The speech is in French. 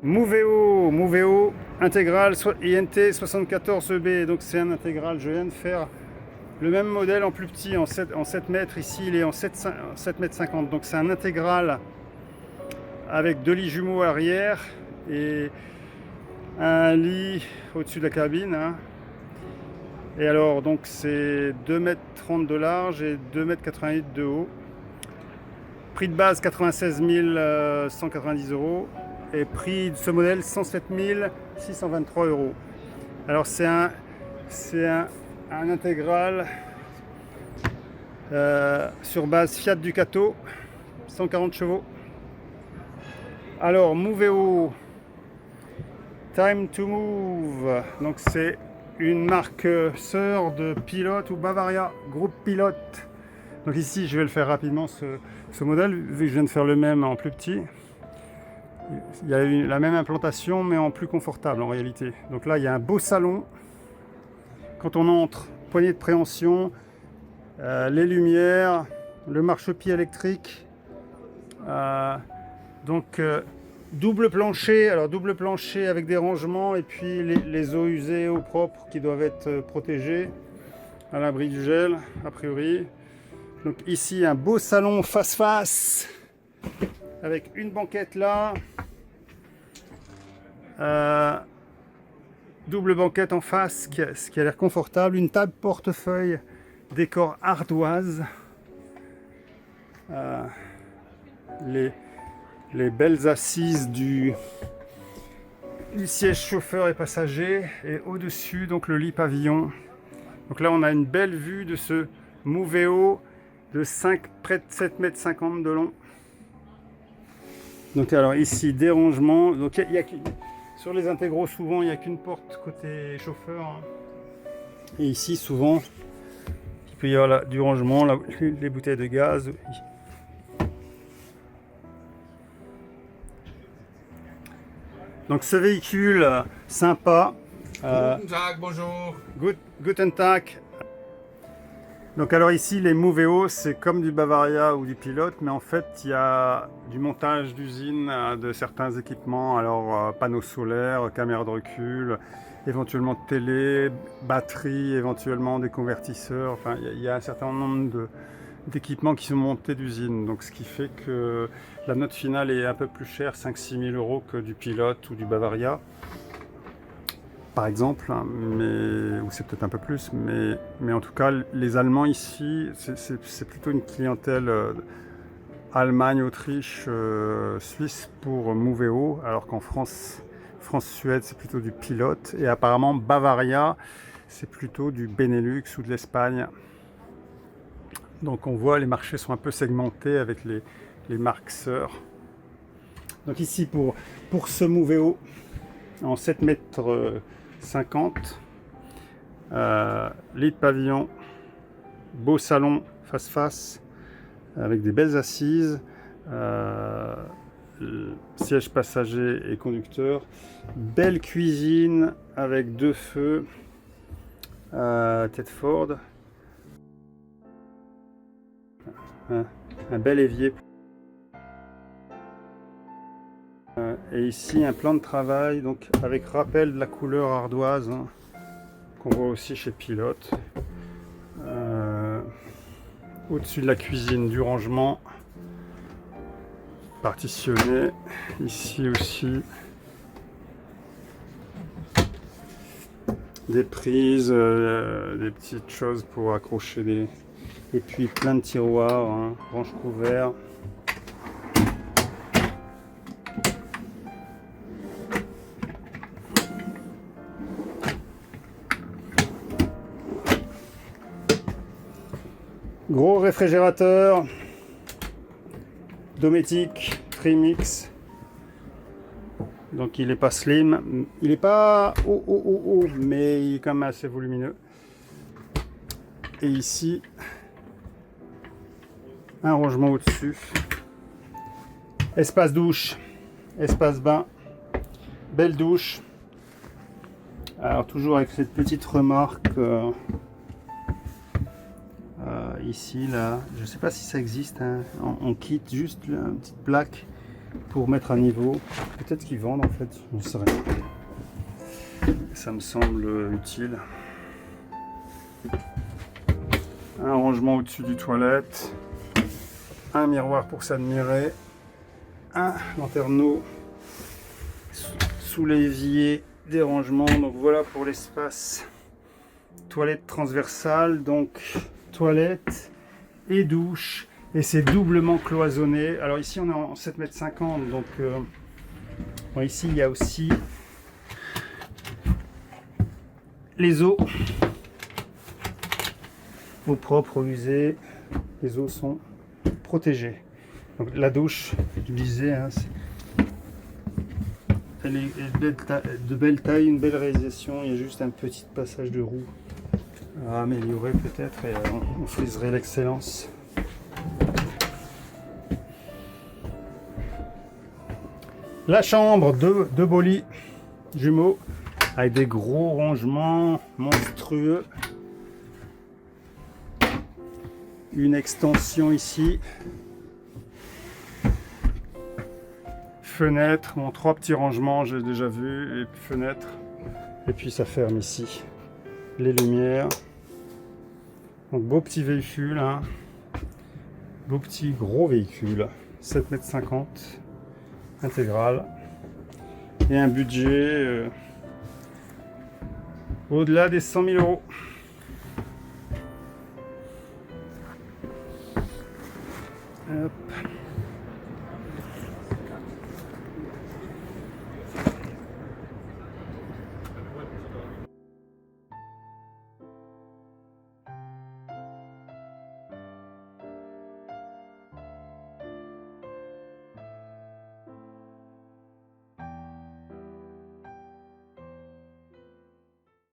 Moveo intégral INT 74B. Donc c'est un intégral. Je viens de faire le même modèle en plus petit, en 7 mètres. Ici, il est en 7 mètres 50. Donc c'est un intégral avec 2 lits jumeaux arrière et un lit au-dessus de la cabine. Hein. Et alors, donc c'est 2,30 m de large et 2,88 m de haut. Prix de base 96 190 €. Et prix de ce modèle 107 623 €. Alors c'est un intégral sur base Fiat Ducato, 140 chevaux. Alors Moveo Time to Move, donc c'est une marque sœur de Pilote ou Bavaria, groupe Pilote. Donc ici je vais le faire rapidement ce modèle, vu que je viens de faire le même en plus petit. Il y a la même implantation mais en plus confortable en réalité. Donc là il y a un beau salon. Quand on entre, poignée de préhension, les lumières, le marchepied électrique. Double plancher, alors double plancher avec des rangements et puis les eaux usées, eaux propres qui doivent être protégées à l'abri du gel a priori. Donc ici un beau salon face avec une banquette là, double banquette en face, ce qui a l'air confortable, une table portefeuille décor ardoise, les belles assises du siège chauffeur et passager, et au-dessus donc le lit pavillon. Donc là on a une belle vue de ce Moveo de près de 7,50 m de long. Donc alors ici des rangements, donc sur les intégraux souvent il n'y a qu'une porte côté chauffeur, hein. Et ici souvent il peut y avoir du rangement, les bouteilles de gaz. Donc ce véhicule sympa. Guten Tag, bonjour. Guten Tag. Donc alors ici les Moveo c'est comme du Bavaria ou du Pilote, mais en fait il y a du montage d'usine de certains équipements, alors panneaux solaires, caméras de recul, éventuellement télé, batterie, éventuellement des convertisseurs, enfin il y a un certain nombre d'équipements qui sont montés d'usine, donc ce qui fait que la note finale est un peu plus chère, 5-6 000 € que du Pilote ou du Bavaria par exemple, hein, ou c'est peut-être un peu plus, mais en tout cas les Allemands ici c'est plutôt une clientèle Allemagne, Autriche, Suisse pour Moveo, alors qu'en France-Suède c'est plutôt du Pilote, et apparemment Bavaria c'est plutôt du Benelux ou de l'Espagne. Donc on voit les marchés sont un peu segmentés avec les marques sœurs. Donc ici pour ce Moveo en 7 mètres 50, lit de pavillon, beau salon face avec des belles assises, siège passager et conducteur, belle cuisine avec 2 feux, tête Ford, un bel évier. Et ici un plan de travail donc avec rappel de la couleur ardoise, hein, qu'on voit aussi chez Pilote. Au-dessus de la cuisine du rangement partitionné, ici aussi des prises, des petites choses pour accrocher et puis plein de tiroirs, hein, range couvert. Gros réfrigérateur Dometic Trimix. Donc il n'est pas slim, il n'est pas haut, mais il est quand même assez volumineux. Et ici un rangement au-dessus. Espace douche, espace bain, belle douche. Alors toujours avec cette petite remarque. Ici, là, je sais pas si ça existe, hein. On quitte juste une petite plaque pour mettre à niveau. Peut-être qu'ils vendent en fait, je ne sais rien. Ça me semble utile. Un rangement au-dessus du toilette. Un miroir pour s'admirer. Un lanterneau sous l'évier, des rangements. Donc voilà pour l'espace toilette transversale. Donc toilette et douche. Et c'est doublement cloisonné. Alors ici on est en 7,50 m. Donc bon, ici il y a aussi les eaux propres, usées. Les eaux sont protégées. Donc la douche, je disais, hein, elle est de belle taille, une belle réalisation. Il y a juste un petit passage de roue à améliorer peut-être et on friserait l'excellence. La chambre, deux beaux lits jumeaux avec des gros rangements monstrueux. Une extension ici. Fenêtre, bon, 3 petits rangements, j'ai déjà vu, et fenêtre. Et puis ça ferme ici. Les lumières. Donc beau petit véhicule, hein. Beau petit gros véhicule. 7,50 m intégral. Et un budget au-delà des 100 000 euros. Hop.